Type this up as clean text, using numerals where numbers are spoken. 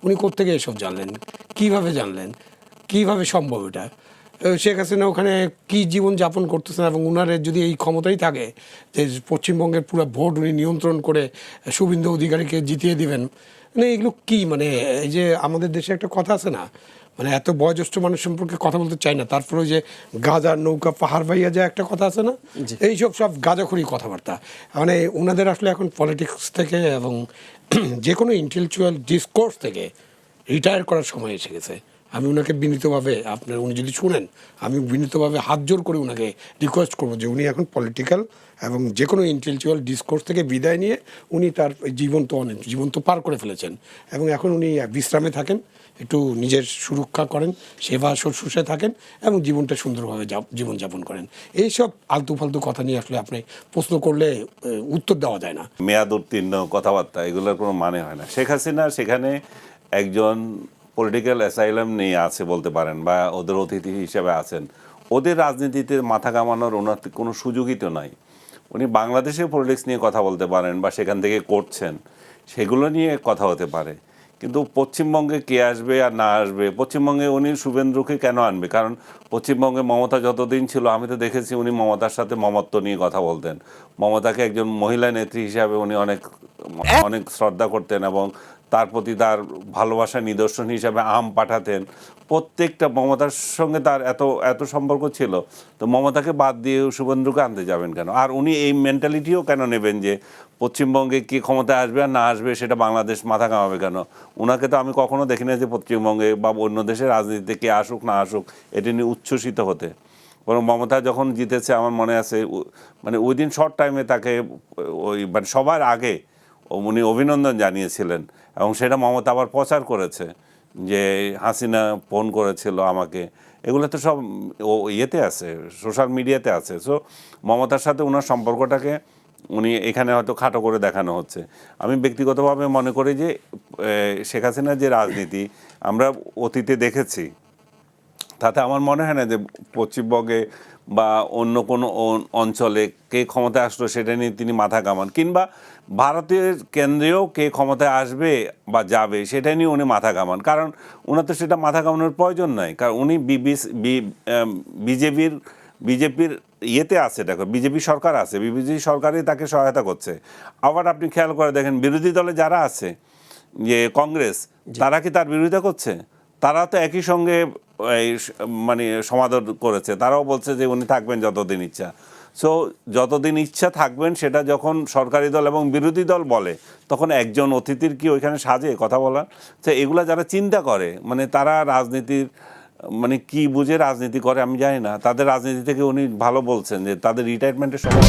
উনি কোত্থেকে এসব জানলেন, কিভাবে জানলেন, কিভাবে সম্ভব এটা? শেখ হাসিনা ওখানে কী জীবন যাপন করতেছেন এবং উনার যদি এই ক্ষমতাই থাকে যে পশ্চিমবঙ্গের পুরো ভোট উনি নিয়ন্ত্রণ করে শুভেন্দু অধিকারীকে জিতিয়ে দিবেন, মানে এগুলো কি? মানে এই যে আমাদের দেশে একটা কথা আছে না, মানে এত বয়োজ্যেষ্ঠ মানুষ সম্পর্কে কথা বলতে চাই না, তারপরে যে গাজার নৌকা পাহাড় বাইয়া যায় একটা কথা আছে না, এইসব সব গাজাখড়ি কথাবার্তা। মানে ওনাদের আসলে এখন পলিটিক্স থেকে এবং যে কোনো ইন্টেলেকচুয়াল ডিসকোর্স থেকে রিটায়ার করার সময় এসে গেছে। আমি ওনাকে বিনীতভাবে, আপনার উনি যদি শুনেন, আমি বিনীতভাবে হাত জোর করে ওনাকে রিকোয়েস্ট করবো যে উনি এখন পলিটিক্যাল এবং যে কোনো ইন্টেলেকচুয়াল ডিসকোর্স থেকে বিদায় নিয়ে উনি তার জীবন তো পার করে ফেলেছেন এবং এখন উনি বিশ্রামে থাকেন, একটু নিজের সুরক্ষা করেন, সেবা শুশ্রূষায় থাকেন এবং জীবনটা সুন্দরভাবে জীবনযাপন করেন। এইসব আলতু ফালতু কথা নিয়ে আসলে আপনি প্রশ্ন করলে উত্তর দেওয়া যায় না। মেয়াদ উত্তীর্ণ কথাবার্তা, এগুলোর কোনো মানে হয় না। শেখ হাসিনা সেখানে একজন পলিটিক্যাল অ্যাসাইলাম নিয়ে আছে বলতে পারেন, বা ওদের অতিথি হিসেবে আছেন। ওদের রাজনীতিতে মাথা কামানোর ওনার কোনো সুযোগই তো নাই। উনি বাংলাদেশের পলিটিক্স নিয়ে কথা বলতে পারেন বা সেখান থেকে করছেন, সেগুলো নিয়ে কথা হতে পারে। কিন্তু পশ্চিমবঙ্গে কে আসবে আর না আসবে, পশ্চিমবঙ্গে উনি শুভেন্দুকে কেন আনবে? কারণ পশ্চিমবঙ্গে মমতা যতদিন ছিল আমি তো দেখেছি উনি মমতার সাথে মমত্ব নিয়ে কথা বলতেন। মমতাকে একজন মহিলা নেত্রী হিসাবে উনি অনেক অনেক শ্রদ্ধা করতেন এবং তার প্রতি তার ভালোবাসার নিদর্শন হিসাবে আম পাঠাতেন। প্রত্যেকটা মমতার সঙ্গে তার এত এত সম্পর্ক ছিল, তো মমতাকে বাদ দিয়ে শুভেন্দুকে আনতে যাবেন কেন? আর উনি এই মেন্টালিটিও কেন নেবেন যে পশ্চিমবঙ্গে কে ক্ষমতায় আসবে আর না আসবে সেটা বাংলাদেশ মাথা কামাবে কেন? ওনাকে তো আমি কখনো দেখি না যে পশ্চিমবঙ্গে বা অন্য দেশের রাজনীতিতে কে আসুক না আসুক এটি নিয়ে উচ্ছ্বসিত হতে। বরং মমতা যখন জিতেছে আমার মনে আছে, মানে উইদিন শর্ট টাইমে তাকে ওই মানে সবার আগে উনি অভিনন্দন জানিয়েছিলেন এবং সেটা মমতা আবার প্রচার করেছে যে হাসিনা ফোন করেছিল আমাকে। এগুলো তো সব ইয়েতে আছে, সোশ্যাল মিডিয়াতে আছে। সো মমতার সাথে ওনার সম্পর্কটাকে উনি এখানে হয়তো খাটো করে দেখানো হচ্ছে। আমি ব্যক্তিগতভাবে মনে করি যে শেখ হাসিনার যে রাজনীতি আমরা অতীতে দেখেছি, তাতে আমার মনে হয় না যে পশ্চিমবঙ্গে বা অন্য কোনো অঞ্চলে কে ক্ষমতায় আসলো সেটা নিয়ে তিনি মাথা কামান, কিংবা ভারতের কেন্দ্রেও কে ক্ষমতায় আসবে বা যাবে সেটা নিয়ে উনি মাথা কামান। কারণ ওনার তো সেটা মাথা কামানোর প্রয়োজন নাই, কারণ উনি বিজেপির ইয়েতে আছে, দেখো বিজেপি সরকার আছে, বিজেপি সরকারই তাকে সহায়তা করছে। আবার আপনি খেয়াল করে দেখেন বিরোধী দলে যারা আছে, যে কংগ্রেস, তারা কি তার বিরোধিতা করছে? তারা তো একই সঙ্গে মানে সমাদর করেছে, তারাও বলছে যে উনি থাকবেন যতদিন ইচ্ছা। সো যতদিন ইচ্ছা থাকবেন সেটা যখন সরকারি দল এবং বিরোধী দল বলে, তখন একজন অতিথির কি ওইখানে সাজে কথা বলার? তো এগুলা যারা চিন্তা করে, মানে তারা রাজনীতির মানে কি বুঝে রাজনীতি করে আমি জানি না। তাদের রাজনীতি থেকে উনি ভালো বলছেন যে তাদের রিটায়ারমেন্টের সময়